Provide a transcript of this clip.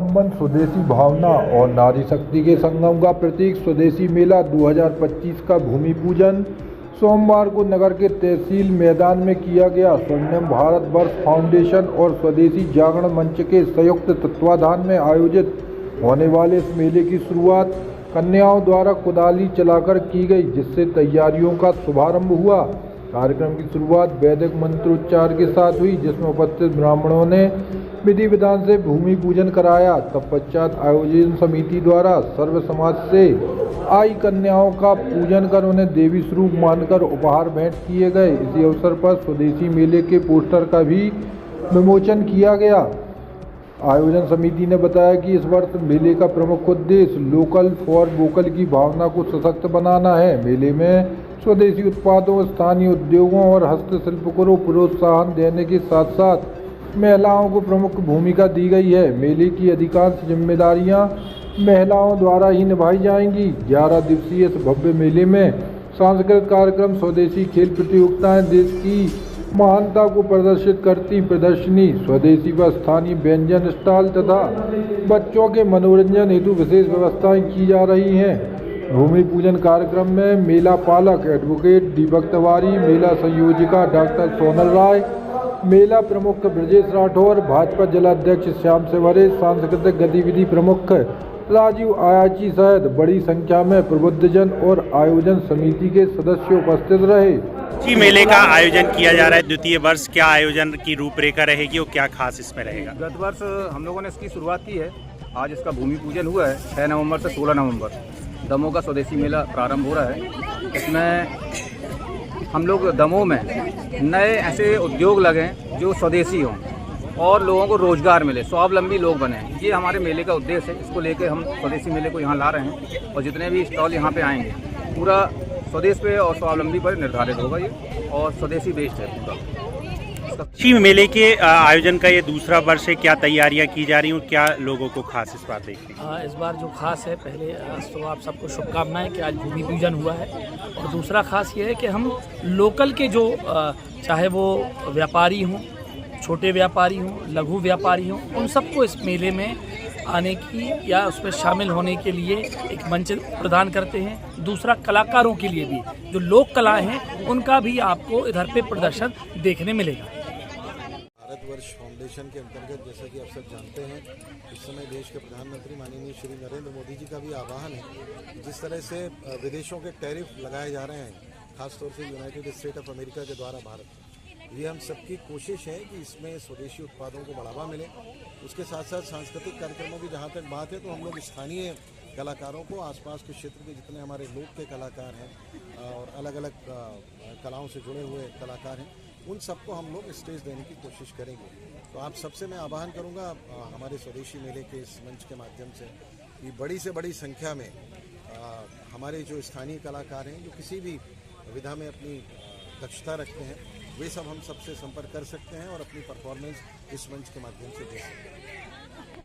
स्वावलंबन, स्वदेशी भावना और नारी शक्ति के संगम का प्रतीक स्वदेशी मेला 2025 का भूमि पूजन सोमवार को नगर के तहसील मैदान में किया गया। स्वर्णिम भारत वर्ष फाउंडेशन और स्वदेशी जागरण मंच के संयुक्त तत्वाधान में आयोजित होने वाले इस मेले की शुरुआत कन्याओं द्वारा कुदाली चलाकर की गई, जिससे तैयारियों का शुभारंभ हुआ। कार्यक्रम की शुरुआत वैदिक मंत्रोच्चार के साथ हुई, जिसमें उपस्थित ब्राह्मणों ने विधि विधान से भूमि पूजन कराया। तत्पश्चात आयोजन समिति द्वारा सर्व समाज से आई कन्याओं का पूजन कर उन्हें देवी स्वरूप मानकर उपहार भेंट किए गए। इसी अवसर पर स्वदेशी मेले के पोस्टर का भी विमोचन किया गया। आयोजन समिति ने बताया कि इस वर्ष मेले का प्रमुख उद्देश्य लोकल फॉर वोकल की भावना को सशक्त बनाना है। मेले में स्वदेशी उत्पादों, स्थानीय उद्योगों और हस्तशिल्प को प्रोत्साहन देने के साथ साथ महिलाओं को प्रमुख भूमिका दी गई है। मेले की अधिकांश जिम्मेदारियां महिलाओं द्वारा ही निभाई जाएंगी। 11 दिवसीय इस भव्य मेले में सांस्कृतिक कार्यक्रम, स्वदेशी खेल प्रतियोगिताएं, देश की महानता को प्रदर्शित करती प्रदर्शनी, स्वदेशी व स्थानीय व्यंजन स्टॉल तथा बच्चों के मनोरंजन हेतु विशेष व्यवस्थाएं की जा रही हैं। भूमि पूजन कार्यक्रम में मेला पालक एडवोकेट दीपक तिवारी, मेला संयोजिका डॉक्टर सोनल राय, मेला प्रमुख ब्रजेश राठौर, भाजपा जिलाध्यक्ष श्याम सेवरे, सांस्कृतिक गतिविधि प्रमुख राजीव आयाची सहित बड़ी संख्या में प्रबुद्धजन और आयोजन समिति के सदस्य उपस्थित रहे। जी, मेले का आयोजन किया जा रहा है द्वितीय वर्ष, क्या आयोजन की रूपरेखा रहेगी और क्या खास इसमें रहेगा? गत वर्ष हम लोगों ने इसकी शुरुआत की है, आज इसका भूमि पूजन हुआ है। 6 नवंबर से 16 नवंबर दमोह का स्वदेशी मेला प्रारंभ हो रहा है। इसमें हम लोग दमोह में नए ऐसे उद्योग लगें जो स्वदेशी हों और लोगों को रोजगार मिले, स्वावलंबी लोग बने। ये हमारे मेले का उद्देश्य है। इसको लेकर हम स्वदेशी मेले को यहाँ ला रहे हैं और जितने भी स्टॉल यहाँ पे आएंगे पूरा स्वदेश पे और स्वावलंबी पर निर्धारित होगा ये, और स्वदेशी बेस्ड है पूरा। जी, मेले के आयोजन का ये दूसरा वर्ष है, क्या तैयारियां की जा रही हैं, क्या लोगों को खास इस बार देखने? इस बार जो खास है, पहले तो आप सबको शुभकामनाएं कि आज भूमि पूजन हुआ है, और दूसरा खास ये है कि हम लोकल के जो चाहे वो व्यापारी हों, छोटे व्यापारी हों, लघु व्यापारी हों, उन सबको इस मेले में आने की या उसमें शामिल होने के लिए एक मंच प्रदान करते हैं। दूसरा, कलाकारों के लिए भी जो लोक कलाएँ हैं उनका भी आपको इधर पे प्रदर्शन देखने मिलेगा। भारतवर्ष फाउंडेशन के अंतर्गत, जैसा कि आप सब जानते हैं, इस समय देश के प्रधानमंत्री माननीय श्री नरेंद्र मोदी जी का भी आह्वान है। जिस तरह से विदेशों के टैरिफ लगाए जा रहे हैं, खासतौर से यूनाइटेड स्टेट ऑफ अमेरिका के द्वारा भारत, ये हम सबकी कोशिश है कि इसमें स्वदेशी उत्पादों को बढ़ावा मिले। उसके साथ साथ सांस्कृतिक कार्यक्रमों की जहाँ तक बात है, तो हम लोग स्थानीय कलाकारों को, आसपास के क्षेत्र के जितने हमारे लोक के कलाकार हैं और अलग अलग कलाओं से जुड़े हुए कलाकार हैं, उन सबको हम लोग स्टेज देने की कोशिश करेंगे। तो आप सबसे मैं आह्वान करूंगा हमारे स्वदेशी मेले के इस मंच के माध्यम से कि बड़ी से बड़ी संख्या में हमारे जो स्थानीय कलाकार हैं, जो किसी भी विधा में अपनी दक्षता रखते हैं, वे सब हम सबसे संपर्क कर सकते हैं और अपनी परफॉर्मेंस इस मंच के माध्यम से दे सकते हैं।